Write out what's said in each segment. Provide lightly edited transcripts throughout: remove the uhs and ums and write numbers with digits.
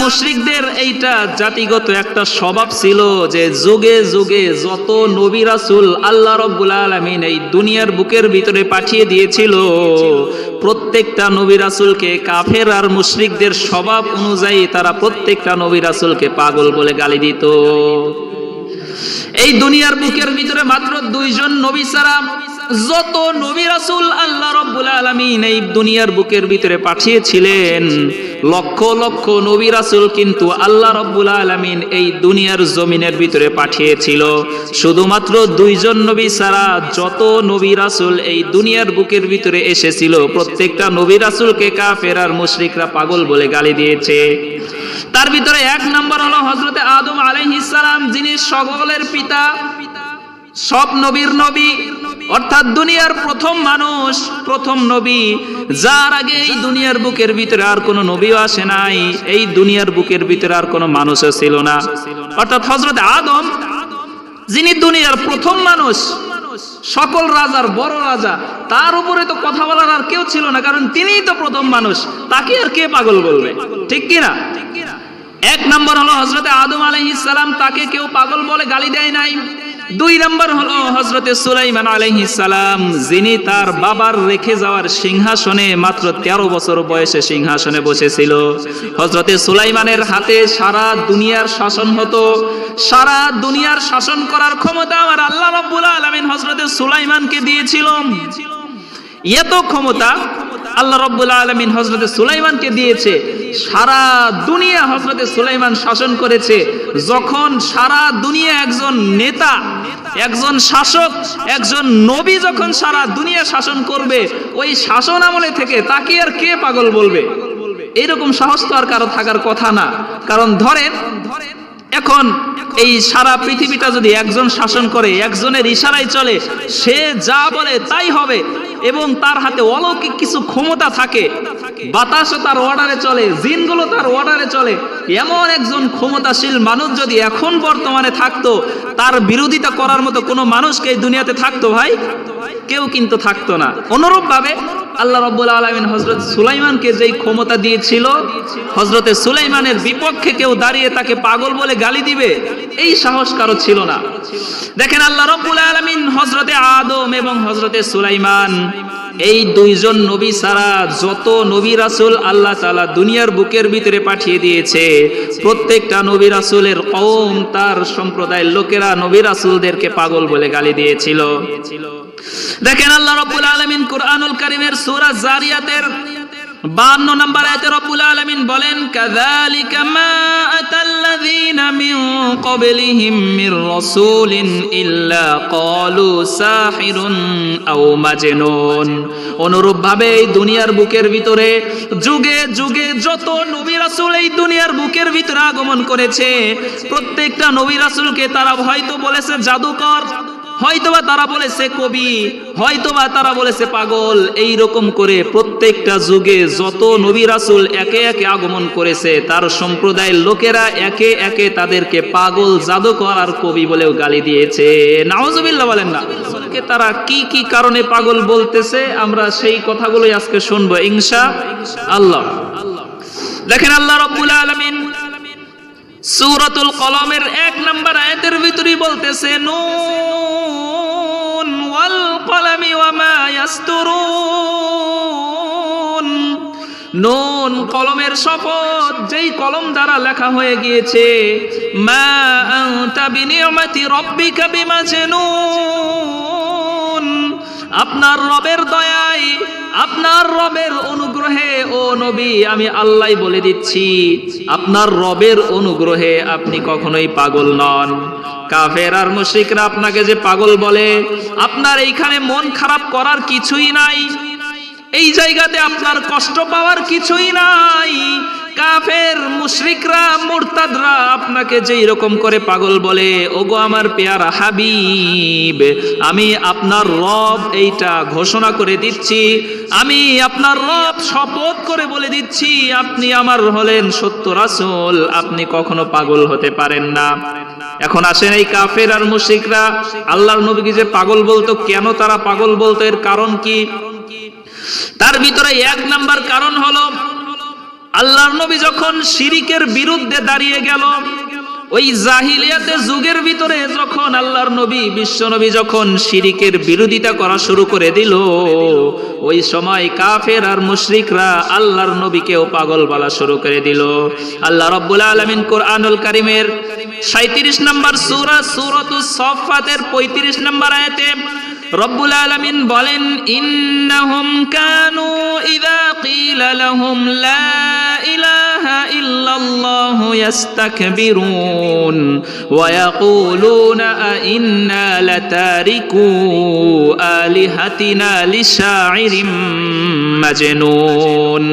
মুশরিকদের এইটা জাতিগত একটা স্বভাব ছিল যে যুগে যুগে যত নবী রাসূল আল্লাহ রাব্বুল আলামিন এই দুনিয়ার বুকের ভিতরে পাঠিয়ে দিয়েছিল, প্রত্যেকটা নবী রাসূলকে কাফের আর মুশরিকদের স্বভাব অনুযায়ী তারা প্রত্যেকটা নবী রাসূলকে পাগল বলে গালি দিত। এই দুনিয়ার বুকের ভিতরে মাত্র 2 জন নবী ছাড়া যত নবী রাসূল আল্লাহ রাব্বুল আলামিন এই দুনিয়ার বুকের ভিতরে পাঠিয়েছিলেন, লক্ষ লক্ষ নবী রাসূল কিন্তু আল্লাহ রাব্বুল আলামিন এই দুনিয়ার জমিনের ভিতরে পাঠিয়েছিল। শুধুমাত্র 2 জন নবী ছাড়া যত নবী রাসূল এই দুনিয়ার বুকের ভিতরে এসেছিল, প্রত্যেকটা নবী রাসূলকে কাফের আর মুশরিকরা পাগল বলে গালি দিয়েছে। তার ভিতরে 1 নম্বর হলো হযরতে আদম আলাইহিস সালাম, যিনি সকলের পিতা, সব নবীর নবী, অর্থাৎ দুনিয়ার প্রথম মানুষ, প্রথম নবী, যার আগে এই দুনিয়ার বুকের ভিতরে আর কোনো নবীও আসে নাই, এই দুনিয়ার বুকের ভিতরে আর কোনো মানুষও ছিল না। অর্থাৎ হযরতে আদম, যিনি দুনিয়ার প্রথম মানুষ, সকল রাজার বড় রাজা, তার উপরে তো কথা বলার আর কেউ ছিল না, কারণ তিনিই তো প্রথম মানুষ, তাকে আর কে পাগল বলবে, ঠিক কি না? 1 নম্বর হলো হযরতে আদম আলাইহিস সালাম, তাকে কেউ পাগল বলে গালি দেয় নাই। 2 নম্বর হলো হযরতে সুলাইমান আলাইহিস সালাম, যিনি তার বাবার রেখে যাওয়ার সিংহাসনে মাত্র 13 বছর বয়সে সিংহাসনে বসেছিল। হযরতে সুলাইমানের হাতে সারা দুনিয়ার শাসন হতো। সারা দুনিয়ার শাসন করার ক্ষমতা আমার আল্লাহ রাব্বুল আলামিন হযরতে সুলাইমানকে দিয়েছিলেন। এত ক্ষমতা আল্লাহ রাব্বুল আলামিন হযরতে সুলাইমানকে দিয়েছে, সারা দুনিয়া হযরতে সুলাইমান শাসন করেছে। যখন সারা দুনিয়া একজন নেতা, একজন শাসক, একজন নবী যখন সারা দুনিয়া শাসন করবে, ওই শাসন আমলে থেকে তাকে আর কে পাগল বলবে? এরকম সাহস তো আর কারো থাকার কথা না। কারণ ধরেন এখন এই সারা পৃথিবীটা যদি একজন শাসন করে, একজনের ইশারায় চলে, সে যা বলে তাই হবে, এবং তার হাতে অলৌকিক কিছু ক্ষমতা থাকে, বাতাসও তার অর্ডারে চলে, জিনগুলো তার অর্ডারে চলে, এমন একজন ক্ষমতাশীল মানুষ যদি এখন বর্তমানে থাকতো, তার বিরোধিতা করার মতো কোনো মানুষকে এই দুনিয়াতে থাকতো ভাই? কেউ কিন্তু থাকতো না। অনুরূপ ভাবে আল্লাহ রাব্বুল আলামিন হযরত সুলাইমানকে যেই ক্ষমতা দিয়েছিল, হযরতে সুলাইমানের বিপক্ষে কেউ দাঁড়িয়ে তাকে পাগল বলে গালি দিবে, এই সাহস কারো ছিল না। দেখেন আল্লাহ রাব্বুল আলামিন হযরতে আদম এবং হযরতে সুলাইমান, এই 2 জন নবী ছাড়া যত নবী রাসূল আল্লাহ তাআলা দুনিয়ার বুকের ভিতরে পাঠিয়ে দিয়েছে, প্রত্যেকটা নবী রাসূলের কওম, তার সম্প্রদায়ের লোকেরা নবী রাসূলদেরকে পাগল বলে গালি দিয়েছিল। দেখেন আল্লাহ রাব্বুল আলামিন কুরআনুল কারীমের সূরা জারিয়াতের 52 নম্বর আয়াতে রব্বুল আলামিন বলেন, কাযালিকা মা আতাল্লাযীনা মিন ক্বাবলিহিম মির রাসূলিন ইল্লা ক্বালু সাহিরুন আও মাজনুন। অনুরূপ ভাবে এই দুনিয়ার বুকের ভিতরে যুগে যুগে যত নবী রাসূল এই দুনিয়ার বুকের ভিতরে আগমন করেছে, প্রত্যেকটা নবী রাসূলকে তারা হয়তো বলেছে জাদুকর, হয়তোবা তারা বলেছে কবি, হয়তোবা তারা বলেছে পাগল। এই রকম করে প্রত্যেকটা যুগে যত নবী রাসূল একে একে আগমন করেছে, তার সম্প্রদায়ের লোকেরা একে একে তাদেরকে পাগল, জাদুকর আর কবি বলেও গালি দিয়েছে। নাউজুবিল্লাহ বলেন না। তারা কি কি কারণে পাগল বলতেছে, আমরা সেই কথাগুলোই আজকে শুনবো ইনশাআল্লাহ। দেখেন আল্লাহ রাব্বুল আলামিন সূরাতুল কলমের 1 নম্বর আয়াতের ভিতরেই বলতেছে, নুন ওয়াল কলামি ওয়া মা ইয়াসতুরুন। নুন, কলমের শপথ, যেই কলম দ্বারা লেখা হয়ে গিয়েছে, মা আনতা বিনি'মাতি রাব্বিকা বিমাজনুন। আপনার রবের দয়ায়, আপনার রবের অনুগ্রহে ও নবী, আমি আল্লাহ বলে দিচ্ছি, আপনার রবের অনুগ্রহে আপনি কখনোই পাগল নন। কাফের আর মুশরিকরা আপনাকে যে পাগল বলে, আপনার এইখানে মন খারাপ করার কিছুই নাই, এই জায়গাতে আপনার কষ্ট পাওয়ার কিছুই নাই। কাফের মুশরিকরা মুরতাদরা আপনাকে যেই রকম করে পাগল বলে, ওগো আমার পেয়ারা হাবিব, আমি আপনার রব এইটা ঘোষণা করে দিচ্ছি, আমি আপনার রব শপথ করে বলে দিচ্ছি, আপনি আমার হলেন সত্য রাসূল, আপনি কখনো পাগল হতে পারেন না। এখন আসেন, এই কাফের আর মুশরিকরা আল্লাহর নবীকে যে পাগল বলতো, কেন তারা পাগল বলতো, এর কারণ কি? তার ভিতরে 1 নাম্বার কারণ হলো আল্লাহর নবী যখন শিরিকের বিরুদ্ধে দাঁড়িয়ে গেল, ওই জাহিলিয়াতের যুগের ভিতরে যখন আল্লাহর নবী বিশ্ব নবী যখন শিরিকের বিরোধিতা করা শুরু করে দিল, ওই সময় কাফের আর মুশরিকরা আল্লাহর নবীকেও পাগল বলা শুরু করে দিল। আল্লাহ রাব্বুল আলামিন কোরআনুল কারীমের 37 নম্বর সূরা সূরাতুস সাফফাতের 35 নম্বর আয়াতে রব্বুল আলামিন বলেন, ইন্নাহুম কানু ইযা ক্বিলা লাহুম লা ইলাহা ইল্লাল্লাহু ইস্তাকবিরুন ওয়া ইয়াকুলুনা আইন্না লাতারিকু আলিহাতিনা লিশাইরিম মাজনুন।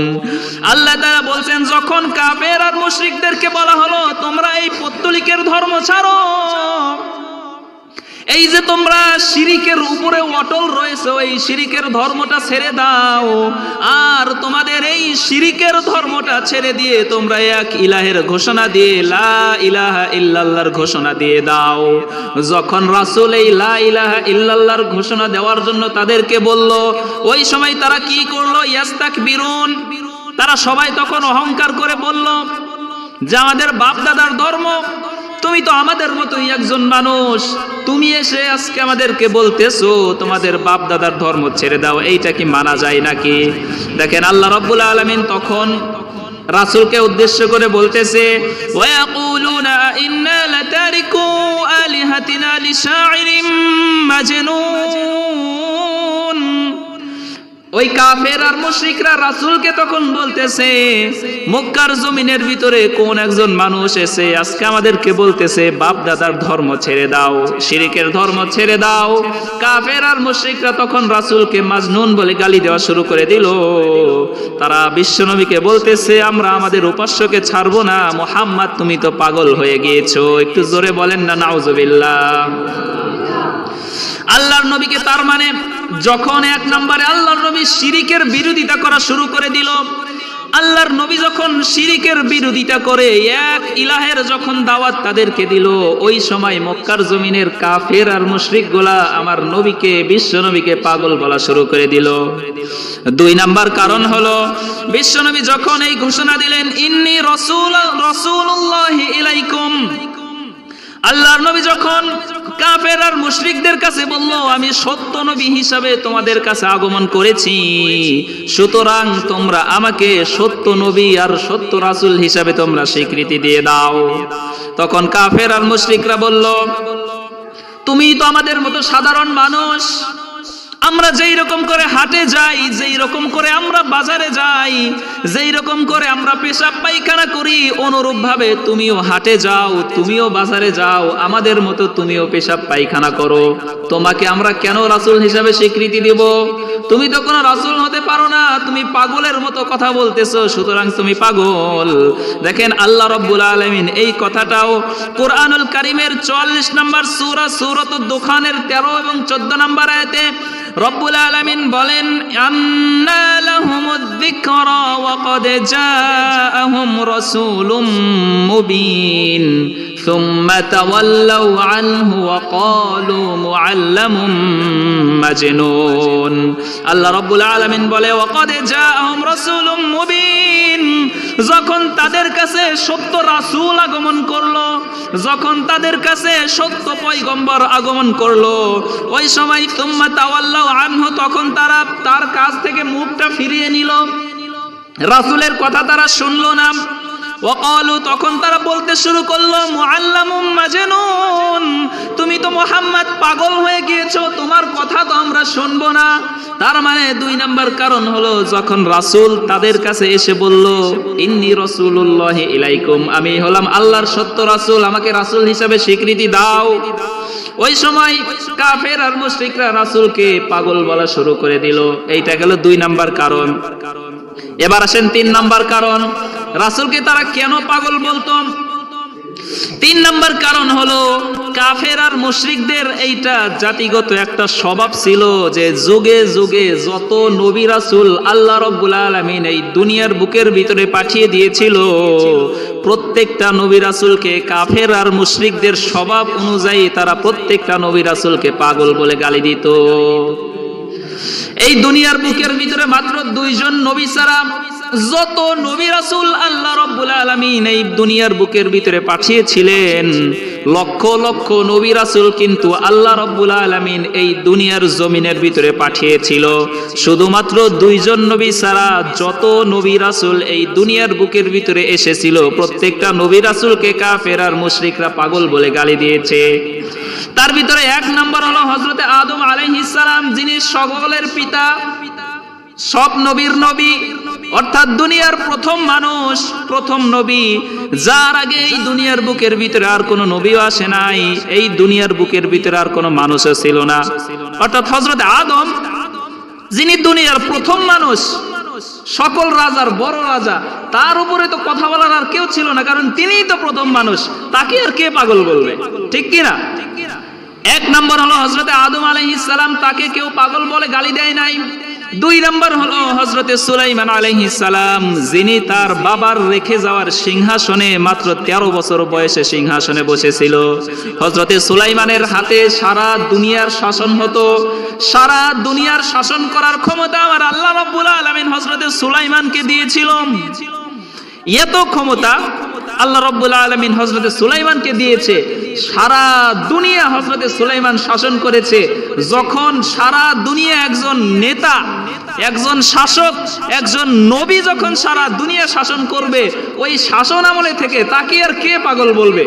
আল্লাহ তাআলা বলছেন, যখন কাফের আর মুশরিকদেরকে বলা হলো তোমরা এই পৌত্তলিকের ধর্ম ছাড়ো, এই যে তোমরা শিরিকের উপরে অটল রয়েছে, এই শিরিকের ধর্মটা ছেড়ে দাও, আর তোমাদের এই শিরিকের ধর্মটা ছেড়ে দিয়ে তোমরা এক ইলাহের ঘোষণা দিয়ে লা ইলাহা ইল্লাল্লাহর ঘোষণা দিয়ে দাও। যখন রাসূল এই লা ইলাহা ইল্লাল্লাহর ঘোষণা দেওয়ার জন্য তাদেরকে বলল, ওই সময় তারা কি করলো? ইস্তাকবিরুন, তারা সবাই তখন অহংকার করে বলল যে আমাদের বাপ দাদার ধর্ম, তুমি তো আমাদের মতোই একজন মানুষ, তুমি এসে আজকে আমাদেরকে বলতেছো তোমাদের বাপ দাদার ধর্ম ছেড়ে দাও, এইটা কি মানা যায় নাকি? দেখেন আল্লাহ রাব্বুল আলামিন তখন রাসূলকে উদ্দেশ্য করে বলতেছে, ওয়া ইয়াকুলুনা ইন্না লাতারিকু আলিহাতিনা লিশাইরিম মাজনুন। ওই কাফের আর মুশরিকরা রাসূলকে তখন বলতেছে, মক্কার জমিনের ভিতরে কোন একজন মানুষ এসে আজকে আমাদেরকে বলতেছে বাপ দাদার ধর্ম ছেড়ে দাও, শিরিকের ধর্ম ছেড়ে দাও। কাফের আর মুশরিকরা তখন রাসূলকে মাজনুন বলে গালি দেওয়া শুরু করে দিল। তারা বিশ্বনবীকে বলতেছে, আমরা আমাদের উপাস্যকে ছাড়বো না, মুহাম্মদ তুমি তো পাগল হয়ে গিয়েছো। একটু জোরে বলেন না নাউজুবিল্লাহ। আল্লাহর নবীকে, তার মানে যখন এক নম্বরে আল্লাহর নবী শিরিকের বিরোধিতা করা শুরু করে দিল, আল্লাহর নবী যখন শিরিকের বিরোধিতা করে এক ইলাহের যখন দাওয়াত তাদেরকে দিল, ওই সময় মক্কার জমিনের কাফের আর মুশরিকগুলা আমার নবীকে বিশ্ব নবীকে পাগল বলা শুরু করে দিল। দুই নাম্বার কারণ হলো, বিশ্ব নবী যখন এই ঘোষণা দিলেন, ইন্নী রাসূলুল্লাহি ইলাইকুম, আল্লাহর নবী যখন কাফের আর মুশরিকদের কাছে বলল আমি সত্য নবী হিসাবে তোমাদের কাছে আগমন করেছি, সুতরাং তোমরা আমাকে সত্য নবী আর সত্য রাসূল হিসাবে তোমরা স্বীকৃতি দিয়ে দাও। তখন কাফের আর মুশরিকরা বলল, তুমি তো আমাদের মতো সাধারণ মানুষ, আমরা যেই রকম করে হাটে যাই, যেই রকম করে আমরা বাজারে যাই, যেই রকম করে আমরা পেশাব পায়খানা করি, অনুরূপ ভাবে তুমিও হাটে যাও, তুমিও বাজারে যাও, আমাদের মতো তুমিও পেশাব পায়খানা করো। তোমাকে আমরা কেন রাসূল হিসাবে স্বীকৃতি দেব? তুমি তো কোনো রাসূল হতে পারো না, তুমি পাগলের মতো কথা বলতেছো, সুতরাং তুমি পাগল। দেখেন আল্লাহ রাব্বুল আলামিন এই কথাটাও কোরআনুল কারীমের 44 নম্বর সূরা সূরাতুদ দুখানের 13 এবং 14 নম্বর আয়াতে রব্বুল আলামিন বলেন, আন্না লাহুমুয যিকরা ওয়া ক্বাদ জাআহুম রাসূলুম মুবিন সুম্মা তাওয়াল্লাউ আনহু ওয়া ক্বালু মুআল্লামুম মাজনুন। আল্লাহ রাব্বুল আলামিন বলে, ওয়া ক্বাদ জাআহুম রাসূলুম মুবিন, যখন তাদের কাছে সত্য রাসূল আগমন করলো, যখন তাদের কাছে সত্য পয়গম্বর আগমন করলো, ওই সময় সুম্মা তাওয়াল্লাউ আনহু, তখন তারা তার কাছ থেকে মুখটা ফিরিয়ে নিল, রাসূলের কথা তারা শুনলো না। ওয়াকালু, তখন তারা বলতে শুরু করলো, মুআল্লামুম মাজনুন, তুমি তো মুহাম্মদ পাগল হয়ে গিয়েছো, তোমার কথা তো আমরা শুনবো না। তার মানে দুই নাম্বার কারণ হলো, যখন রাসূল তাদের কাছে এসে বলল, ইন্নী রাসূলুল্লাহি ইলাইকুম, আমি হলাম আল্লাহর সত্য রাসূল, আমাকে রাসূল হিসাবে স্বীকৃতি দাও, ওই সময় কাফের আর মুশরিকরা রাসূলকে পাগল বলা শুরু করে দিল। এইটা গেল দুই নাম্বার কারণ। এবার আসেন তিন নাম্বার কারণ, রাসূলকে তারা কেন পাগল বলতো? তিন নাম্বার কারণ হলো, কাফের আর মুশরিকদের এইটা জাতিগত একটা স্বভাব ছিল যে যুগে যুগে যত নবী রাসূল আল্লাহ রাব্বুল আলামিন এই দুনিয়ার বুকের ভিতরে পাঠিয়ে দিয়েছিল, প্রত্যেকটা নবী রাসূলকে কাফের আর মুশরিকদের স্বভাব অনুযায়ী তারা প্রত্যেকটা নবী রাসূলকে পাগল বলে গালি দিত। এই দুনিয়ার বুকের ভিতরে মাত্র দুইজন নবী ছাড়া যত নবী রাসূল আল্লাহ রাব্বুল আলামিন এই দুনিয়ার বুকের ভিতরে পাঠিয়েছিলেন, লক্ষ লক্ষ নবী রাসূল কিন্তু আল্লাহ রাব্বুল আলামিন এই দুনিয়ার জমিনের ভিতরে পাঠিয়েছিল। শুধুমাত্র দুইজন নবী ছাড়া যত নবী রাসূল এই দুনিয়ার বুকের ভিতরে এসেছিল, প্রত্যেকটা নবী রাসূলকে কাফের আর মুশরিকরা পাগল বলে গালি দিয়েছে। তার ভিতরে এক নম্বর হলো হযরতে আদম আলাইহিস সালাম, যিনি সকলের পিতা, সব নবীর নবী, অর্থাৎ দুনিয়ার প্রথম মানুষ, প্রথম নবী, যার আগে এই দুনিয়ার বুকের ভিতরে আর কোনো নবীও আসে নাই, এই দুনিয়ার বুকের ভিতরে আর কোনো মানুষও ছিল না। অর্থাৎ হযরতে আদম, যিনি দুনিয়ার প্রথম মানুষ, সকল রাজার বড় রাজা, তার উপরে তো কথা বলার আর কেউ ছিল না, কারণ তিনিই তো প্রথম মানুষ, তাকে আর কে পাগল বলবে, ঠিক কিনা? এক নম্বর হলো হযরতে আদম আলাইহিস সালাম, তাকে কেউ পাগল বলে গালি দেয় নাই। দুই নম্বর হলো হযরতে সুলাইমান আলাইহিস সালাম, যিনি তার বাবার রেখে যাওয়ার সিংহাসনে মাত্র 13 বছর বয়সে সিংহাসনে বসেছিল। হযরতে সুলাইমানের হাতে সারা দুনিয়ার শাসন হতো। সারা দুনিয়ার শাসন করার ক্ষমতা আমার আল্লাহ রাব্বুল আলামিন হযরতে সুলাইমানকে দিয়েছিল। এত ক্ষমতা আল্লাহ রাব্বুল আলামিন হযরতে সুলাইমানকে দিয়েছে, সারা দুনিয়া হযরতে সুলাইমান শাসন করেছে। যখন সারা দুনিয়া একজন নেতা, একজন শাসক, একজন নবী যখন সারা দুনিয়া শাসন করবে, ওই শাসন আমলে থেকে তাকে আর কে পাগল বলবে?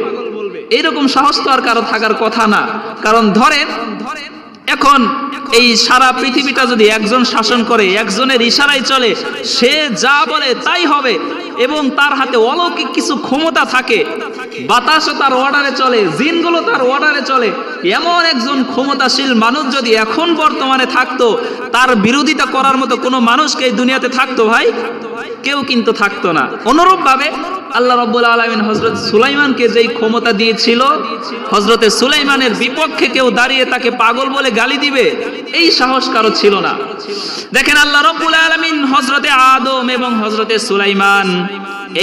এরকম সাহস তো আর কারো থাকার কথা না। কারণ ধরেন এখন এই সারা পৃথিবীটা যদি একজন শাসন করে, একজনের ইশারায় চলে, সে যা বলে তাই হবে, এবং তার হাতে অলৌকিক কিছু ক্ষমতা থাকে, বাতাসও তার অর্ডারে চলে, জিনগুলো তার অর্ডারে চলে, এমন একজন ক্ষমতাশীল মানুষ যদি এখন বর্তমানে থাকতো, তার বিরোধিতা করার মতো কোনো মানুষকে এই দুনিয়াতে থাকতো ভাই? কেউ কিন্তু থাকতো না। অনুরূপভাবে আল্লাহ রাব্বুল আলামিন হযরত সুলাইমানকে যেই ক্ষমতা দিয়েছিল, হযরতে সুলাইমানের বিপক্ষে কেউ দাঁড়িয়ে তাকে পাগল বলে গালি দিবে, এই সাহস কারো ছিল না। দেখেন আল্লাহ রাব্বুল আলামিন হযরতে আদম এবং হযরতে সুলাইমান,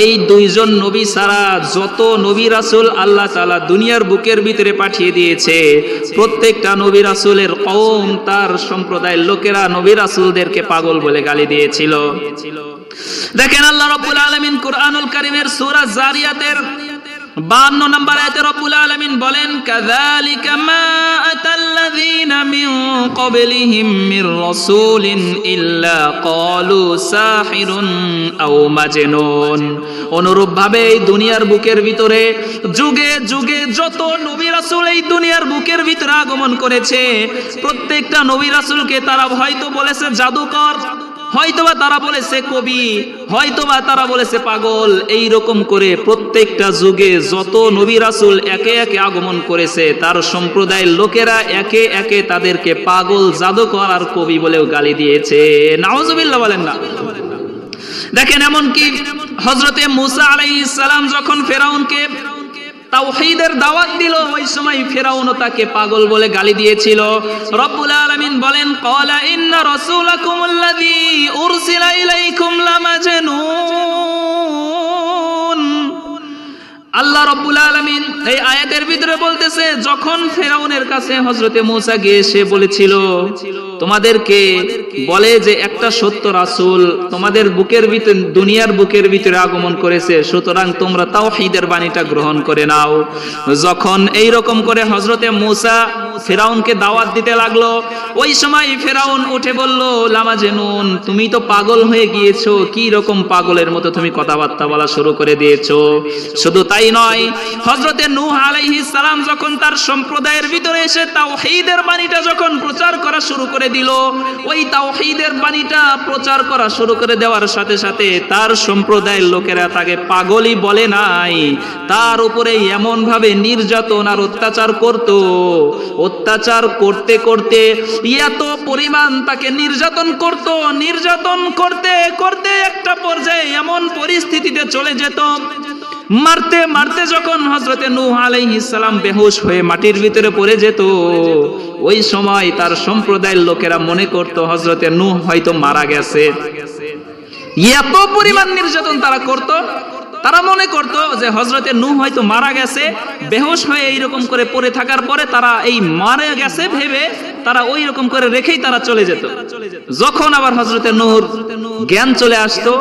এই দুইজন নবী ছাড়া যত নবী রাসূল আল্লাহ তাআলা দুনিয়ার বুকের ভিতরে পাঠিয়ে দিয়েছে, প্রত্যেকটা নবী রাসূলের কওম, তার সম্প্রদায়ের লোকেরা নবী রাসূলদেরকে পাগল বলে গালি দিয়েছিল। দেখেন আল্লাহ রাব্বুল আলামিন কুরআনুল কারীমের সূরা জারিয়াতের 52 নম্বর আয়াতে রব্বুল আলামিন বলেন, কাযালিকা মা আতাল্লাযীনা মিন ক্বাবলিহিম মির রাসূলিন ইল্লা ক্বালু সাহিরুন আও মাজনুন। অনুরূপভাবে এই দুনিয়ার বুকের ভিতরে যুগে যুগে যত নবী রাসূল এই দুনিয়ার বুকের ভিতরে আগমন করেছে, প্রত্যেকটা নবী রাসূলকে তারা হয়তো বলেছে জাদুকর, হয়তোবা তারা বলেছে কবি, হয়তোবা তারা বলেছে পাগল। এই রকম করে প্রত্যেকটা যুগে যত নবী রাসূল একে একে আগমন করেছে, তার সম্প্রদায়ের লোকেরা একে একে তাদেরকে পাগল, জাদুকর আর কবি বলেও গালি দিয়েছে। নাউজুবিল্লাহ বলেন না। দেখেন এমনকি হযরতে মূসা আলাইহিস সালাম যখন ফেরাউনকে তাওহীদের দাওয়াত দিল, ওই সময় ফেরাউনও তাকে পাগল বলে গালি দিয়েছিল। রব্বুল আলামিন বলেন, ক্বালা ইন্না রাসূলাকুমুল্লাযী উরসিলা ইলাইকুম লামাজনুন। আল্লাহ রব্বুল আলামিন এই আয়াতের ভিতরে বলতেছে, যখন ফেরাউনের কাছে হযরতে মূসা গিয়ে সে বলেছিল, তোমাদেরকে বলে যে একটা সত্য রাসূল তোমাদের বুকের ভিতরে, দুনিয়ার বুকের ভিতরে আগমন করেছে, সুতরাং তোমরা তাওহীদের বাণীটা গ্রহণ করে নাও। যখন এই রকম করে হযরতে মূসা ফেরাউনকে দাওয়াত দিতে লাগলো, ওই সময় ফেরাউন উঠে বলল, লামাজনুন, তুমি তো পাগল হয়ে গিয়েছো, কি রকম পাগলের মতো তুমি কথাবার্তা বলা শুরু করে দিয়েছো। শুধু তাই নয়, হযরতে নূহ আলাইহিস সালাম যখন তার সম্প্রদায়ের ভিতরে এসে তাওহীদের বাণীটা যখন প্রচার করা শুরু করে দিল, ওই তাওহীদের বাণীটা প্রচার করা শুরু করে দেওয়ার সাথে সাথে তার সম্প্রদায়ের লোকেরা তাকে পাগলই বলে নাই, তার উপরে এমন ভাবে নির্যাতন আর অত্যাচার করত, অত্যাচার করতে করতে এত পরিমাণ তাকে নির্যাতন করত, নির্যাতন করতে করতে একটা পর্যায়ে এমন পরিস্থিতিতে চলে যেত, মারতে মারতে যখন হযরতে নূহ আলাইহিস সালাম বেহুশ হয়ে মাটির ভিতরে পড়ে যেত, ওই সময় তার সম্প্রদায়ের লোকেরা মনে করত হযরতে নূহ হয়তো মারা গেছে। এত পরিমাণ নির্যাতন তারা করত, তারা মনে করত যে হযরতে নূহ হয়তো মারা গেছে। বেহুশ হয়ে এইরকম করে পড়ে থাকার পরে তারা এই মারা গেছে ভেবে তারা ওই রকম করে রেখেই তারা চলে যেত। যখন আবার হযরতে নূহর জ্ঞান চলে আসতো,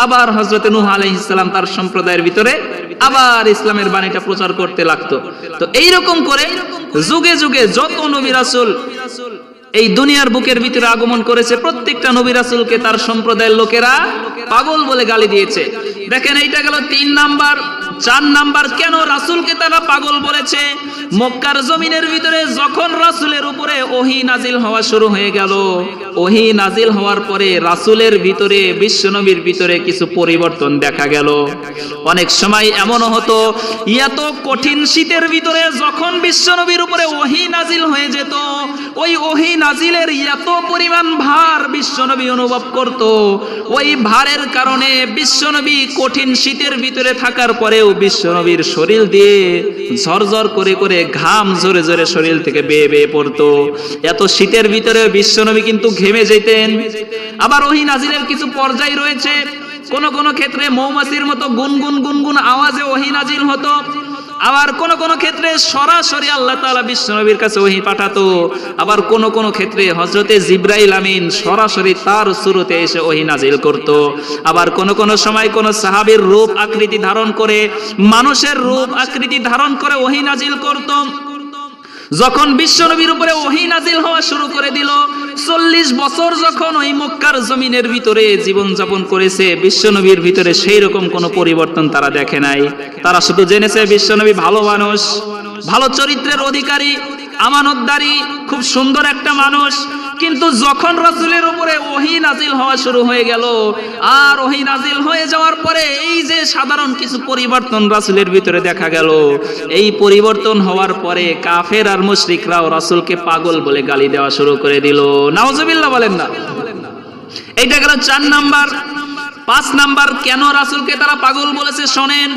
আবার হযরতে নূহ আলাইহিস সালাম তার সম্প্রদায়ের ভিতরে আবার ইসলামের বাণীটা প্রচার করতে লাগতো। তো এইরকম করে যুগে যুগে যত নবী রাসূল এই দুনিয়ার বুকের ভিতরে আগমন করেছে, প্রত্যেকটা নবী রাসূলকে তার সম্প্রদায়ের লোকেরা পাগল বলে গালি দিয়েছে। দেখেন, এইটা গেল 3 নাম্বার। 4 নাম্বার, কেন রাসূলকে তারা পাগল বলেছে? মক্কার জমিনের ভিতরে যখন রাসূলের উপরে ওহী নাজিল হওয়া শুরু হয়ে গেল, ওহী নাজিল হওয়ার পরে রাসূলের ভিতরে, বিশ্বনবীর ভিতরে কিছু পরিবর্তন দেখা গেল। অনেক সময় এমনও হতো, এত কঠিন শীতের ভিতরে যখন বিশ্বনবীর উপরে ওহী নাজিল হয়ে যেত, ওই ওহী নাজিলের এত পরিমাণ ভার বিশ্বনবী অনুভব করত, ওই ভারের কারণে বিশ্বনবী কঠিন শীতের ভিতরে থাকার পরেও বিশ্বনবীর শরীর দিয়ে ঝরঝর করে করে ঘাম জোরে জোরে শরীর থেকে বেয়ে বেয়ে পড়তো। এত শীতের ভিতরে বিশ্বনবী কিন্তু ঘেমে যেতেন। আবার ওহী নাজিলের কিছু পর্যায় রয়েছে, কোন কোন ক্ষেত্রে মৌমাছির মতো গুনগুন গুনগুন আওয়াজে ওহী নাজিল হতো, আবার কোন কোন ক্ষেত্রে সরাসরি আল্লাহ তাআলা বিশ্বনবীর কাছে ওহী পাঠাতো, আবার কোন কোন ক্ষেত্রে হযরতে জিবরাইল আমিন সরাসরি তার সুরতে এসে ওহী নাজিল করত। আবার কোন কোন সময় কোন সাহাবীর রূপ আকৃতি ধারণ করে, মানুষের রূপ আকৃতি ধারণ করে ওহী নাজিল করত। যখন বিশ্বনবীর উপরে ওহী নাজিল হওয়া শুরু করে দিল, 40 বছর যখন ওই মক্কার জমিনের ভিতরে জীবন যাপন করেছে, বিশ্বনবীর ভিতরে সেই রকম কোনো পরিবর্তন তারা দেখে নাই। তারা শুধু জেনেছে বিশ্বনবী ভালো মানুষ, ভালো চরিত্রের অধিকারী, আমানতদারি, খুব সুন্দর একটা মানুষ। কিন্তু যখন রাসূলের উপরে ওহী নাজিল হওয়া শুরু হয়ে গেল, আর ওহী নাজিল হয়ে যাওয়ার পরে এই যে সাধারণ কিছু পরিবর্তন রাসূলের ভিতরে দেখা গেল, এই পরিবর্তন হওয়ার পরে কাফের আর মুশরিকরাও রাসূলকে পাগল বলে গালি দেওয়া শুরু করে দিল। নাউজুবিল্লাহ বলেন না। এইটা গেল 4 নাম্বার। 5 নাম্বার, কেন রাসূলকে তারা পাগল বলেছে শোনেন।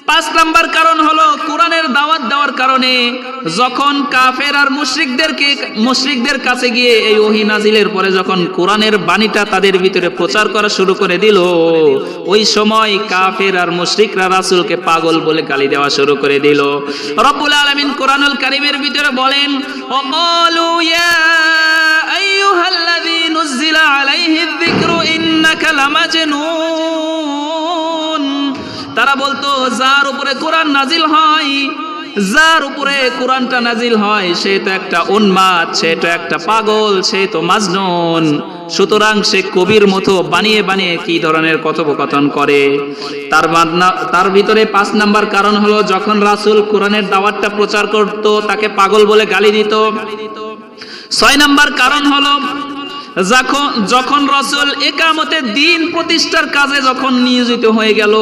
5 নাম্বার কারণ হলো, কোরআনের দাওয়াত দেওয়ার কারণে যখন কাফের আর মুশরিকদের কাছে গিয়ে এই ওহী নাজিলের পরে যখন কোরআনের বাণীটা তাদের ভিতরে প্রচার করা শুরু করে দিল, ওই সময় কাফের আর মুশরিকরা রাসূলকে পাগল বলে গালি দেওয়া শুরু করে দিল। রব্বুল আলামিন কোরআনুল কারীমের ভিতরে বলেন, ওয়াকালু ইয়া আইয়ুহাল্লাযী নুজ্জিলা আলাইহিয যিকরু ইন্নাকা লামাজনুন। তারা বলতো, যার উপরে কোরআন নাজিল হয়, যার উপরে কোরআনটা নাজিল হয়, সে তো একটা উন্মাদ, সে তো একটা পাগল, সে তো মাজনুন। সুতরাং সে কবির মতো বানিয়ে বানিয়ে কি ধরনের কথোপকথন করে। তার ভিতরে 5 নাম্বার কারণ হলো, যখন রাসূল কোরআনের দাওয়াতটা প্রচার করত, তাকে পাগল বলে গালি দিত। 6 নাম্বার কারণ হলো, যখন রাসূল ইকামতে দ্বীন প্রতিষ্ঠার কাজে যখন নিয়োজিত হয়ে গেল,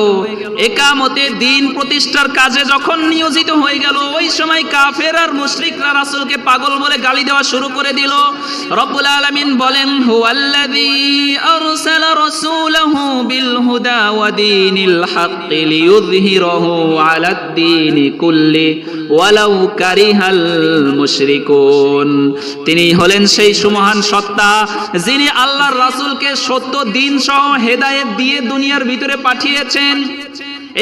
ইকামতে দ্বীন প্রতিষ্ঠার কাজে যখন নিয়োজিত হয়ে গেল, ওই সময় কাফের আর মুশরিকরা রাসূলকে পাগল বলে গালি দেওয়া শুরু করে দিল। রব্বুল আলামিন বলেন, হুয়াল্লাযী আরসালা রাসূলাহু বিল হুদা ওয়া দীনিল হাক্কি লিইয়ুযহিরাহু আলাদ দীনি কুল্লি ওয়ালাউ কারিহাল মুশরিকুন। তিনি হলেন সেই সুমহান সত্তা, যিনি আল্লাহর রাসূলকে সত্য দ্বীন সহ হেদায়েত দিয়ে দুনিয়ার ভিতরে পাঠিয়েছেন।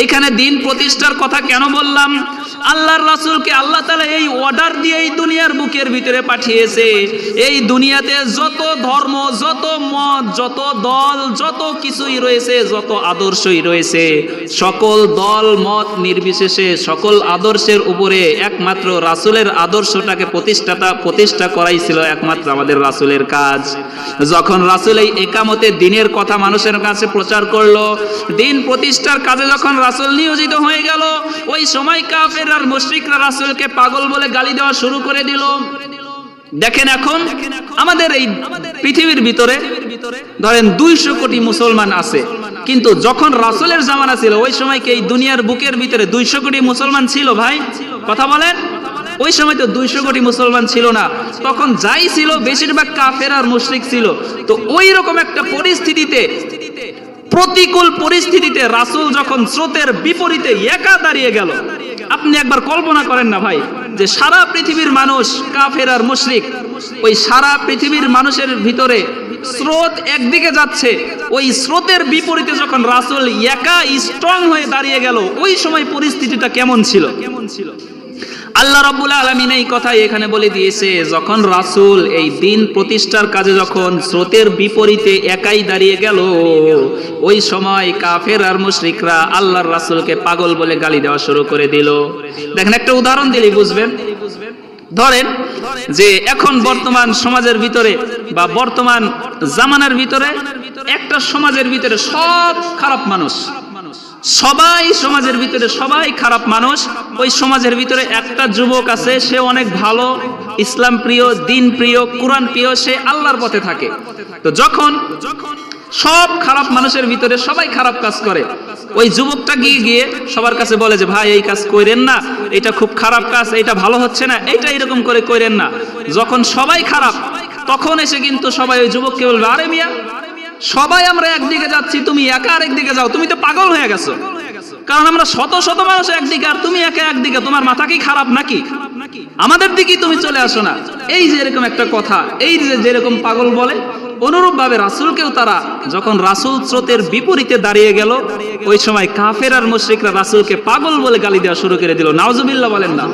এইখানে দ্বীন প্রতিষ্ঠার কথা কেন বললাম? আল্লাহর রাসূলকে আল্লাহ তাআলা এই অর্ডার দিয়ে এই দুনিয়ার বুকের ভিতরে পাঠিয়েছে। এই দুনিয়াতে যত ধর্ম, যত মত, যত দল, যত কিছুই রয়েছে, যত আদর্শই রয়েছে, সকল দল মত নির্বিশেষে সকল আদর্শের উপরে একমাত্র রাসূলের আদর্শটাকে প্রতিষ্ঠা করাই ছিল একমাত্র আমাদের রাসূলের কাজ। যখন রাসূল এই ইকামতে দ্বীনের কথা মানুষের কাছে প্রচার করলো, দ্বীন প্রতিষ্ঠার কাজে যখন রাসূল নিয়োজিত হয়ে গেল, ওই সময় কাফের আর মুশরিকরা রাসূলকে পাগল বলে গালি দেওয়া শুরু করে দিল। দেখেন, এখন আমাদের এই পৃথিবীর ভিতরে ধরেন 200 কোটি মুসলমান আছে, কিন্তু যখন রাসূলের জামানা ছিল, ওই সময় কি এই দুনিয়ার বুকের ভিতরে 200 কোটি মুসলমান ছিল? ভাই কথা বলেন। ওই সময় তো 200 কোটি মুসলমান ছিল না, তখন যাই ছিল বেশিরভাগ কাফের আর মুশরিক ছিল। তো ওই রকম একটা পরিস্থিতিতে, প্রতিকূল পরিস্থিতিতে রাসূল যখন স্রোতের বিপরীতে একা দাঁড়িয়ে গেল, আপনি একবার কল্পনা করেন না ভাই, যে সারা পৃথিবীর মানুষ কাফের আর মুশরিক, ওই সারা পৃথিবীর মানুষের ভিতরে স্রোত একদিকে যাচ্ছে, ওই স্রোতের বিপরীতে যখন রাসূল একা স্ট্রং হয়ে দাঁড়িয়ে গেল, ওই সময় পরিস্থিতিটা কেমন ছিল? আল্লাহ রাব্বুল আলামিন এই কথাই এখানে বলে দিয়েছে, যখন রাসূল এই দিন প্রতিষ্ঠার কাজে যখন স্রোতের বিপরীতে একাই দাঁড়িয়ে গেল, ওই সময় কাফের আর মুশরিকরা আল্লাহর রাসূলকে পাগল বলে গালি দেওয়া শুরু করে দিল। দেখেন, একটা উদাহরণ দিলেই বুঝবেন। ধরেন যে এখন বর্তমান সমাজের ভিতরে বা বর্তমান জামানার ভিতরে একটা সমাজের ভিতরে সব খারাপ মানুষ, সবাই সমাজের ভিতরে সবাই খারাপ মানুষ। ওই সমাজের ভিতরে একটা যুবক আছে, সে অনেক ভালো, ইসলাম প্রিয়, দিন প্রিয়, কোরআন প্রিয়, সে আল্লাহর পথে থাকে। তো যখন সব খারাপ মানুষের ভিতরে সবাই খারাপ কাজ করে, ওই যুবকটা গিয়ে সবার কাছে বলে যে ভাই এই কাজ কইরেন না, এটা খুব খারাপ কাজ, এটা ভালো হচ্ছে না, এটা এরকম করে কইরেন না। যখন সবাই খারাপ, তখন এসে কিন্তু সবাই ওই যুবককে বলবে, আরে মিয়া, সবাই আমরা একদিকে যাচ্ছি, তুমি একা আরেকদিকে যাও, তুমি তো পাগল হয়ে গেছো। কারণ আমরা শত শত মানুষ একদিকে আর তুমি একা একদিকে, তোমার মাথা কি খারাপ নাকি? আমাদের দিকেই তুমি চলে আসো না। এই যে এরকম একটা কথা, এই যে যেরকম পাগল বলে, অনুরূপ ভাবে রাসূলকেও তারা যখন রাসূল স্রোতের বিপরীতে দাঁড়িয়ে গেল, ওই সময় কাফের আর মুশরিকরা রাসূলকে পাগল বলে গালি দেওয়া শুরু করে দিল। নাউজুবিল্লাহ বলেন না।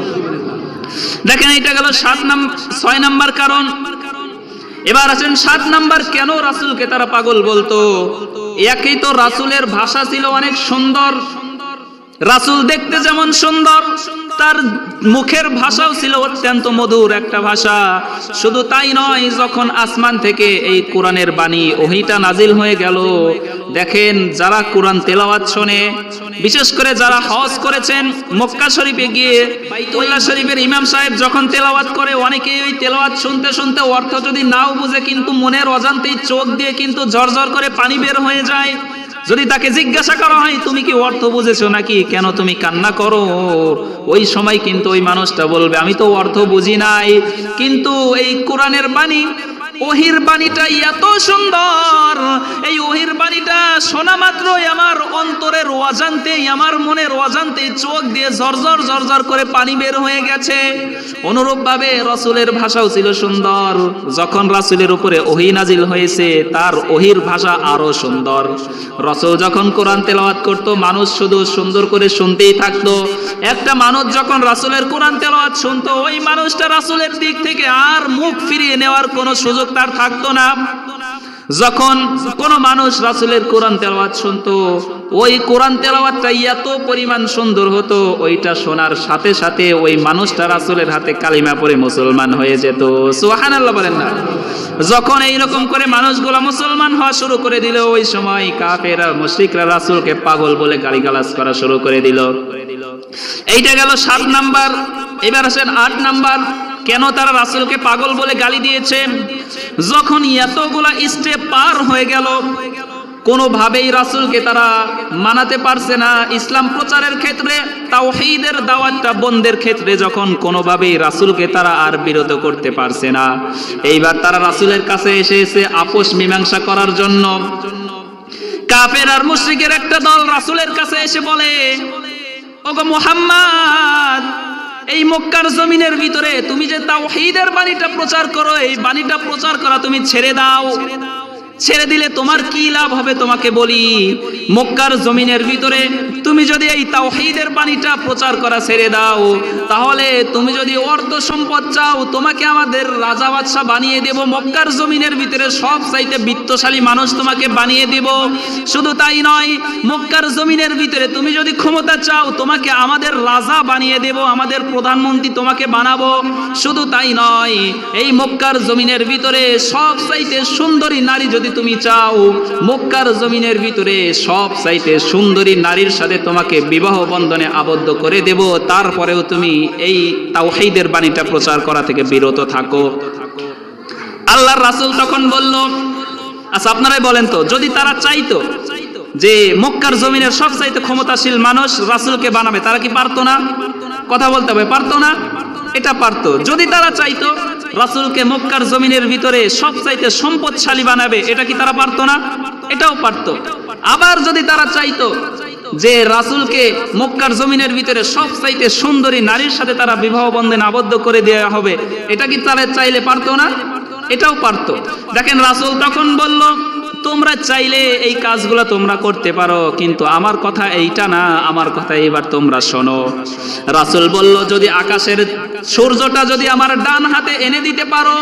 দেখেন, এটা গেল 6 নাম্বার কারণ। এবার আছেন 7 নাম্বার, কেন রাসূলকে তারা পাগল বলতো। একই তো রাসূলের ভাষা ছিল অনেক সুন্দর, রাসূল দেখতে যেমন সুন্দর, তার মুখের ভাষাও ছিল অত্যন্ত মধুর একটা ভাষা। শুধু তাই নয়, যখন আসমান থেকে এই কোরআনের বাণী ওহীটা নাজিল হয়ে গেল, দেখেন যারা কোরআন তেলাওয়াত শোনে, বিশেষ করে যারা হজ করেছেন, মক্কা শরীফে গিয়ে বাইতুল্লাহ শরীফের ইমাম সাহেব যখন তেলাওয়াত করে, অনেকেই ওই তেলাওয়াত শুনতে শুনতে অর্থ যদি নাও বুঝে, কিন্তু মনের অজান্তেই চোখ দিয়ে কিন্তু ঝরঝর করে পানি বের হয়ে যায়। যদি তাকে জিজ্ঞাসা করা হয় তুমি কি অর্থ বুঝেছো নাকি, কেন তুমি কান্না করো, ওই সময় কিন্তু ওই মানুষটা বলবে আমি তো অর্থ বুঝি নাই, কিন্তু এই কোরআনের বাণী, ওহির বাণীটা এত সুন্দর, এই ওহির বাণীটা শোনা মাত্রই আমার অন্তরের অজান্তেই, আমার মনের অজান্তেই চোখ দিয়ে ঝরঝর ঝরঝর করে পানি বের হয়ে গেছে। অনুরূপ ভাবে রাসূলের ভাষাও ছিল সুন্দর। যখন রাসূলের উপরে ওহী নাজিল হয়েছে, তার ওহির ভাষা আরো সুন্দর। রাসূল যখন কোরআন তেলাওয়াত করত, মানুষ শুধু সুন্দর করে শুনতেই থাকতো। একটা মানুষ যখন রাসূলের কোরআন তেলাওয়াত শুনতো, ওই মানুষটা রাসূলের দিক থেকে আর মুখ ফিরিয়ে নেওয়ার কোনো সুযোগ তার থাকতো না। যখন কোন মানুষ রাসূলের কোরআন তেলাওয়াত শুনতো, ওই কোরআন তেলাওয়াতটা এত পরিমাণ সুন্দর হতো, ওইটা শোনার সাথে সাথে ওই মানুষটা রাসূলের হাতে কালিমা পড়ে মুসলমান হয়ে যেত। সুবহানাল্লাহ বলেন না। যখন এইরকম করে মানুষগুলো মুসলমান হওয়া শুরু করে দিল, ওই সময় কাফের আর মুশরিকরা রাসূলকে পাগল বলে গালিগালাজ করা শুরু করে দিল। এইটা গেল 7 নাম্বার। এবার আসেন 8 নাম্বার, কেন তারা রাসূলকে পাগল বলে গালি দিয়েছে। যখন এতগুলা স্টেপ পার হয়ে গেল, কোনোভাবেই রাসূলকে তারা মানাতে পারছে না। ইসলাম প্রচারের ক্ষেত্রে, তাওহীদের দাওয়াতটা বন্ধের ক্ষেত্রে যখন কোনোভাবেই রাসূলকে তারা আর বিরত করতে পারছে না, এইবার তারা রাসূলের কাছে এসে আপোষ মীমাংসা করার জন্য। কাফের আর মুশরিকের একটা দল রাসূলের কাছে এসে বলে, ওগো মুহাম্মদ, এই মক্কার জমিনের ভিতরে তুমি যে তাওহীদের বাণীটা প্রচার করো, এই বাণীটা প্রচার করা তুমি ছেড়ে দাও। ছেড়ে দিলে তোমার কি লাভ হবে তোমাকে বলি। মক্কার জমিনের ভিতরে তুমি যদি এই তাওহীদের বাণীটা প্রচার করা ছেড়ে দাও, তাহলে তুমি যদি অর্থ সম্পদ চাও, তোমাকে আমাদের রাজা বাদশা বানিয়ে দেব। মক্কার জমিনের ভিতরে সব চাইতে বিত্তশালী মানুষ তোমাকে বানিয়ে দেব। শুধু তাই নয়, মক্কার জমিনের ভিতরে তুমি যদি ক্ষমতা চাও, তোমাকে আমাদের রাজা বানিয়ে দেব, আমাদের প্রধানমন্ত্রী তোমাকে বানাবো। শুধু তাই নয়, এই মক্কার জমিনের ভিতরে সব চাইতে সুন্দরী নারী যদি তুমি চাও, মক্কার জমিনের ভিতরে সব চাইতে সুন্দরী নারীর সাথে তোমাকে বিবাহ বন্ধনে আবদ্ধ করে দেব। তারপরেও তুমি এই তাওহীদের বাণীটা প্রচার করা থেকে বিরত থাকো। আল্লাহর রাসূল তখন বলল, আচ্ছা আপনারাই বলেন তো, যদি তারা চাইতো যে মক্কার জমিনের সব চাইতে ক্ষমতাশীল মানুষ রাসূলকে বানাবে, তারা কি পারতো না? কথা বলতে হবে, পারতো না? এটা পারতো। যদি তারা চাইতো রাসূলকে মক্কার জমিনের ভিতরে সবচাইতে সম্পদশালী বানাবে, এটা কি তারা পারতো না? এটাও পারতো। আবার যদি তারা চাইতো যে রাসূলকে মক্কার জমিনের ভিতরে সবচাইতে সুন্দরী নারীর সাথে তারা বিবাহ বন্ধনে আবদ্ধ করে দেওয়া হবে, এটা কি তারা চাইলে পারতো না? এটাও পারতো। দেখেন রাসূল তখন বলল, তোমরা চাইলে এই কাজগুলো তোমরা করতে পারো, কিন্তু আমার কথা এইটা না, আমার কথা এবার তোমরা শোনো। রাসূল বলল, যদি আকাশের সূর্যটা যদি আমার ডান হাতে এনে দিতে পারো,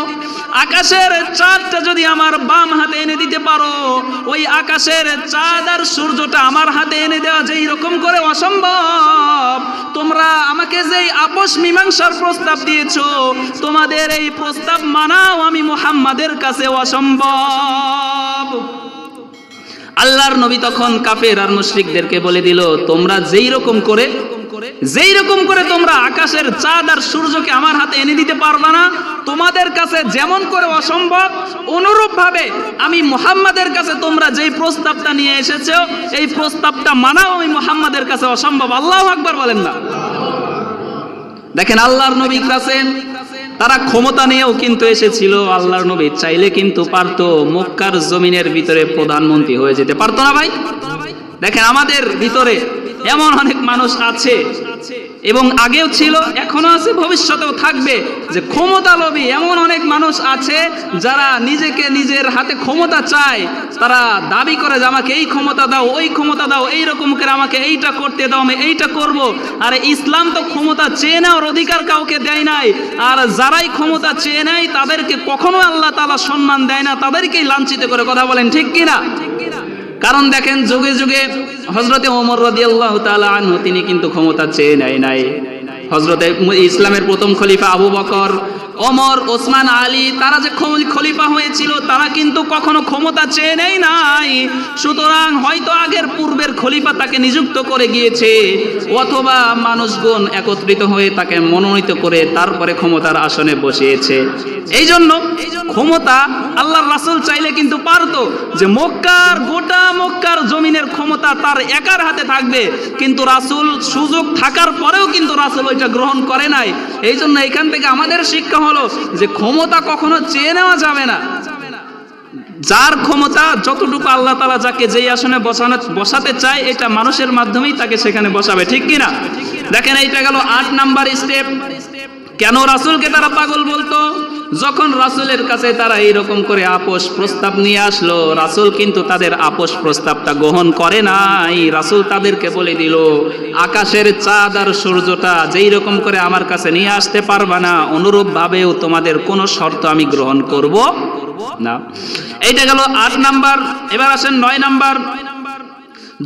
আকাশের চাঁদটা যদি আমার বাম হাতে এনে দিতে পারো, ওই আকাশের চাঁদ আর সূর্যটা আমার হাতে এনে দেওয়া যেই রকম করে অসম্ভব, তোমরা আমাকে যেই আপোষ মীমাংসার প্রস্তাব দিয়েছো, তোমাদের এই প্রস্তাব মানাও আমি মুহাম্মাদের কাছে অসম্ভব। আল্লাহর নবী তখন কাফের আর মুশরিকদেরকে বলে দিল, তোমরা যেই রকম করে তোমরা আকাশের চাঁদ আর সূর্যকে আমার হাতে এনে দিতে পারবা না, তোমাদের কাছে যেমন করে অসম্ভব, অনুরূপ ভাবে আমি মুহাম্মাদের কাছে তোমরা যেই প্রস্তাবটা নিয়ে এসেছো, এই প্রস্তাবটা মানাও আমি মুহাম্মাদের কাছে অসম্ভব। আল্লাহু আকবার বলেন না। দেখেন, আল্লাহর নবীর কাছে তারা ক্ষমতা নিয়েও কিন্তু এসেছিল। আল্লাহর নবী চাইলে কিন্তু পারতো মক্কার জমিনের ভিতরে প্রধানমন্ত্রী হয়ে যেতে পারতো না ভাই? দেখেন, আমাদের ভিতরে এমন অনেক মানুষ আছে, এবং আগেও ছিল, এখনো আছে, ভবিষ্যতেও থাকবে, যে ক্ষমতা লোভী এমন অনেক মানুষ আছে যারা নিজেকে নিজের হাতে ক্ষমতা চায়। তারা দাবি করে যে আমাকে এই ক্ষমতা দাও, ওই ক্ষমতা দাও, এইরকম করে আমাকে এইটা করতে দাও, আমি এইটা করব। আর ইসলাম তো ক্ষমতা চেয়ে নেওয়ার অধিকার কাউকে দেয় নাই। আর যারাই ক্ষমতা চেয়ে নেয় তাদেরকে কখনো আল্লাহ তাআলা সম্মান দেয় না, তাদেরকেই লাঞ্ছিত করে। কথা বলেন ঠিক কিনা? কারণ দেখেন, যুগে যুগে হযরতে ওমর রাদিয়াল্লাহু তাআলা আনহু তিনি কিন্তু ক্ষমতা চেয়ে নেয় নাই। হযরতে ইসলামের প্রথম খলিফা আবু বকর, ওমর, ওসমান, আলী, তারা যে খলিফা হয়েছিল, তারা কিন্তু কখনো ক্ষমতা চেয়ে নেয় নাই। সুতরাং হয়তো আগের পূর্বের খলিফা তাকে নিযুক্ত করে গিয়েছে, অথবা মানুষগণ একত্রিত হয়ে তাকে মনোনীত করে তারপরে ক্ষমতার আসনে বসিয়েছে। এই জন্য ক্ষমতা আল্লাহর রাসূল চাইলে কিন্তু পারতো যে গোটা মক্কার জমিনের ক্ষমতা তার একার হাতে থাকবে, কিন্তু রাসূল সুযোগ থাকার পরেও কিন্তু রাসূল ওইটা গ্রহণ করে নাই। এই জন্য এখান থেকে আমাদের শিক্ষা হলো যে ক্ষমতা কখনো চেয়ে নেওয়া যাবে না। যার ক্ষমতা যতটুকু আল্লাহ তাআলা যাকে যেই আসনে বসাতে চায়, এটা মানুষের মাধ্যমেই তাকে সেখানে বসাবে। ঠিক কিনা? দেখেন, এইটা গেল 8 নাম্বার স্টেপ। কেন রাসূলকে তারা পাগল বলতো? যখন রাসূলের কাছে তারা এইরকম করে আপোষ প্রস্তাব নিয়ে আসলো, রাসূল কিন্তু তাদের আপোষ প্রস্তাবটা গ্রহণ করে নাই। রাসূল তাদেরকে বলে দিল, আকাশের চাঁদ আর সূর্যটা যেই রকম করে আমার কাছে নিয়ে আসতে পারবা না, অনুরূপ ভাবেও তোমাদের কোনো শর্ত আমি গ্রহণ করব না। এইটা গেল 8 নাম্বার। এবার আসেন 9 নাম্বার।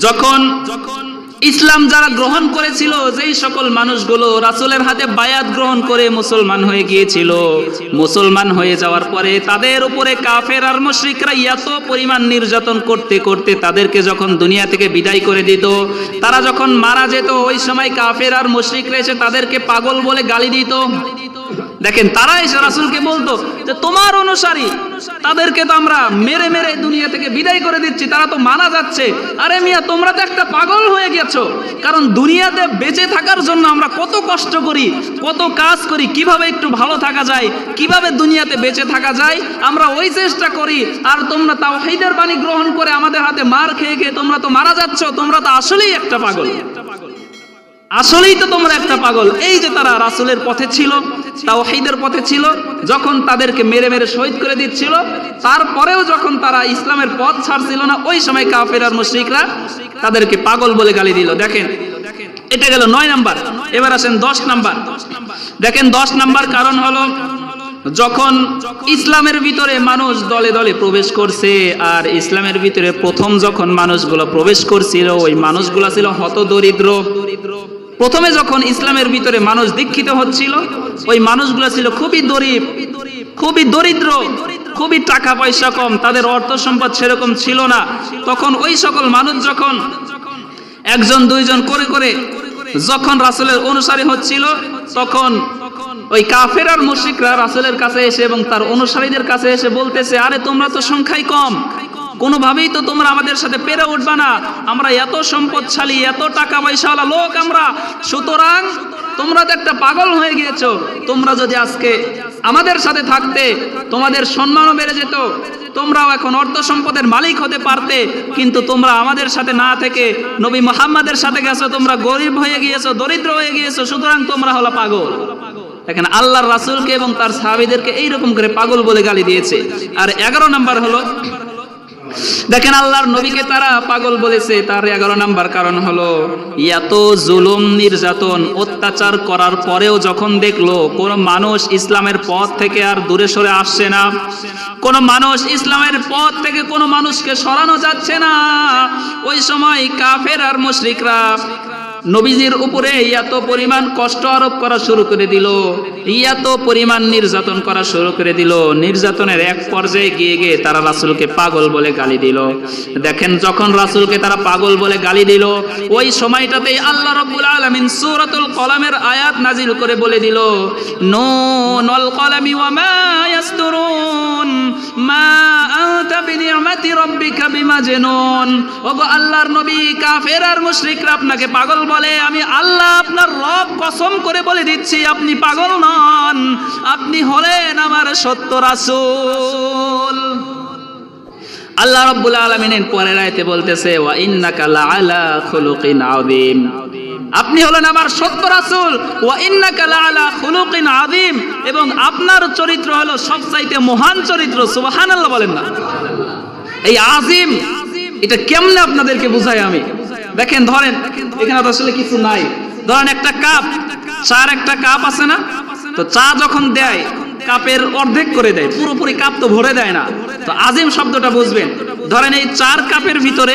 যখন ইসলাম যারা গ্রহণ করেছিল, যেই সকল মানুষগুলো রাসূলের হাতে বায়াত গ্রহণ করে মুসলমান হয়ে গিয়েছিল, মুসলমান হয়ে যাওয়ার পরে তাদের উপরে কাফের আর মুশরিকরা এত পরিমাণ নির্যাতন করতে করতে তাদেরকে যখন দুনিয়া থেকে বিদায় করে দিত, তারা যখন মারা যেত, ওই সময় কাফের আর মুশরিকরা এসে তাদেরকে পাগল বলে গালি দিত। দেখেন, তারা এসে রাসূলকে বলতো যে তোমার অনুসারী, তাদেরকে তো আমরা মেরে মেরে দুনিয়া থেকে বিদায় করে দিচ্ছি, তারা তো মারা যাচ্ছে। আরে মিয়া, তোমরা তো একটা পাগল হয়ে গেছো। কারণ দুনিয়াতে বেঁচে থাকার জন্য আমরা কত কষ্ট করি, কত কাজ করি, কিভাবে একটু ভালো থাকা যায়, কিভাবে দুনিয়াতে বেঁচে থাকা যায়, আমরা ওই চেষ্টা করি। আর তোমরা তাওহীদের বাণী গ্রহণ করে আমাদের হাতে মার খেয়ে খেয়ে তোমরা তো মারা যাচ্ছ। তোমরা তো আসলেই একটা পাগল, আসলেই তো তোমরা একটা পাগল। এই যে তারা রাসূলের পথে ছিল, তাওহীদের পথে ছিল, যখন তাদেরকে মেরে মেরে শহীদ করে দিচ্ছিল, তারপরেও যখন তারা ইসলামের পথ ছাড়ছিল না, ওই সময় কাফের আর মুশরিকরা তাদেরকে পাগল বলে গালি দিল। দেখেন, এটা গেল 9 নাম্বার। এবার আসেন 10 নাম্বার। দেখেন, 10 নাম্বার কারণ হলো, যখন ইসলামের ভিতরে মানুষ দলে দলে প্রবেশ করছে, আর ইসলামের ভিতরে প্রথম যখন মানুষগুলো প্রবেশ করছিল, ওই মানুষগুলো ছিল হতদরিদ্র। প্রথমে যখন ইসলামের ভিতরে মানুষ দীক্ষিত হচ্ছিল, ওই মানুষগুলো ছিল খুবই গরীব, খুবই দরিদ্র, খুবই টাকা পয়সা কম, তাদের অর্থ সম্পদ সেরকম ছিল না। তখন ওই সকল মানুষ যখন একজন দুইজন করে করে যখন রাসূলের অনুসারী হচ্ছিল, তখন ওই কাফের আর মুশরিকরা রাসূলের কাছে এসে এবং তার অনুসারীদের কাছে এসে বলতেছে, আরে তোমরা তো সংখ্যায় কম, কোনোভাবেই তো তোমরা আমাদের সাথে পেরে উঠবা না, আমরা এত সম্পদশালী, এত টাকা পয়সাওয়ালা লোক আমরা, সুতরাং তোমরা তো একটা পাগল হয়ে গিয়েছো। তোমরা যদি আজকে আমাদের সাথে থাকতে, তোমাদের সম্মানও বেড়ে যেত, তোমরাও এখন অর্থ সম্পদের মালিক হতে পারতে, কিন্তু তোমরা আমাদের সাথে না থেকে নবী মুহাম্মাদের সাথে গেছো, তোমরা গরিব হয়ে গিয়েছো, দরিদ্র হয়ে গিয়েছো, সুতরাং তোমরা হলো পাগল। দেখেন, আল্লাহর রাসূলকে এবং তার সাহাবীদেরকে এইরকম করে পাগল বলে গালি দিয়েছে। আর 11 নাম্বার হলো, দেখেন আল্লাহর নবীকে তারা পাগল বলেছে, তার 11 নাম্বার কারণ হলো এত জুলুম নির্যাতন অত্যাচার করার পরেও যখন দেখলো কোন মানুষ ইসলামের পথ থেকে আর দূরে সরে আসছে না, কোন মানুষ ইসলামের পথ থেকে কোন মানুষকে সরানো যাচ্ছে না, ওই সময় কাফের আর মুশরিকরা নবীজির উপরে এত পরিমাণ কষ্ট আরোপ করা শুরু করে দিল, এত পরিমাণ নির্যাতন করা শুরু করে দিল। নির্যাতনের এক পর্যায়ে গিয়ে গিয়ে তারা রাসূলকে পাগল বলে গালি দিল। দেখেন যখন রাসূলকে তারা পাগল বলে গালি দিল, ওই সময়টাতেই আল্লাহ রাব্বুল আলামিন সূরাতুল কলামের আয়াত নাজিল করে বলে দিল, নুন ওয়াল কলামি ওয়া মা ইয়াসতুরুন মা আনতা বিনিআমাতি রাব্বিকা বিমাজনুন। ওগো আল্লাহর নবী, কাফের আর মুশরিকরা আপনাকে পাগল বলে, আমি আল্লাহ আপনার রব কসম করে বলে দিচ্ছি আপনি পাগল নন, আপনি হলেন আমার সত্য রাসূল। আল্লাহ রাব্বুল আলামিনের পরের আয়াতে বলতেছে ওয়া ইন্নাকা লাআলা খুলুকিন আযীম, আপনি হলেন আমার সত্য রাসূল, ওয়া ইন্নাকা লাআলা খুলুকিন আযীম, এবং আপনার চরিত্র হলো সবচাইতে মহান চরিত্র। সুবহানাল্লাহ বলেন না? এই আযীম এটা কেমনে আপনাদেরকে বুঝাই আমি? দেখেন ধরেন এখানে তো আসলে কিছু নাই, ধরেন একটা কাপ, চার একটা কাপ আছে না, তো চা যখন দেয় কাপের অর্ধেক করে দেয়, পুরোপুরি কাপ তো ভরে দেয় না। তো আজিম শব্দটা বুঝবেন, ধরেন এই 4 কাপের ভিতরে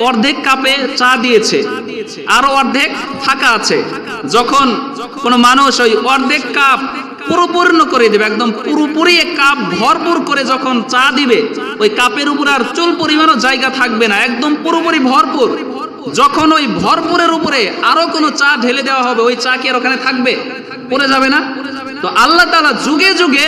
অর্ধেক কাপে চা দিয়েছে, আরো অর্ধেক ফাঁকা আছে। যখন কোনো মানুষ ওই অর্ধেক কাপ পুরোপূর্ণ করে দেবে, একদম পুরোপুরি কাপ ভরপুর করে যখন চা দিবে, ওই কাপের উপর আর চুল পরিমাণও জায়গা থাকবে না, একদম পুরোপুরি ভরপুর। যখন ওই ভরপুরের উপরে আরো কোনো চা ঢেলে দেওয়া হবে, ওই চা কি আর ওখানে থাকবে? পড়ে যাবে না? তো আল্লাহ তাআলা যুগে যুগে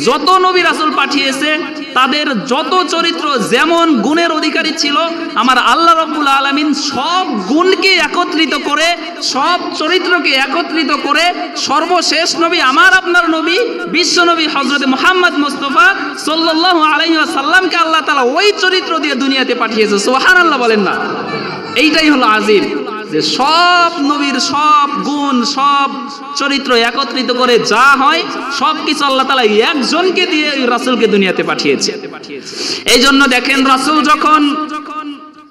যত নবী রাসূল পাঠিয়েছে তাদের যত চরিত্র যেমন গুণের অধিকারী ছিল, আমার আল্লাহ রাব্বুল আলামিন সব গুণকে একত্রিত করে, সব চরিত্রকে একত্রিত করে সর্বশেষ নবী আমার আপনার নবী বিশ্ব নবী হযরত মুহাম্মদ মুস্তাফা সাল্লাল্লাহু আলাইহি ওয়াসাল্লামকে আল্লাহ তাআলা ওই চরিত্র দিয়ে দুনিয়াতে পাঠিয়েছে। সুবহানাল্লাহ বলেন না? এইটাই হলো আজিম, যে সব নবীর সব গুণ সব চরিত্র একত্রিত করে যা হয় সবকিছু আল্লাহ তাআলা একজনকে দিয়ে রাসূলকে দুনিয়াতে পাঠিয়েছে। এই জন্য দেখেন রাসূল যখন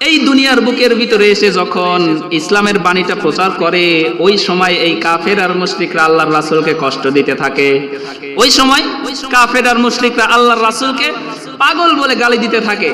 এই দুনিয়ার বুকের ভিতরে এসে যখন ইসলামের বাণীটা প্রচার করে, ওই সময় এই কাফের আর মুশরিকরা আল্লাহর রাসূলকে কষ্ট দিতে থাকে, ওই সময় কাফের আর মুশরিকরা আল্লাহর রাসূলকে পাগল বলে গালি দিতে থাকে।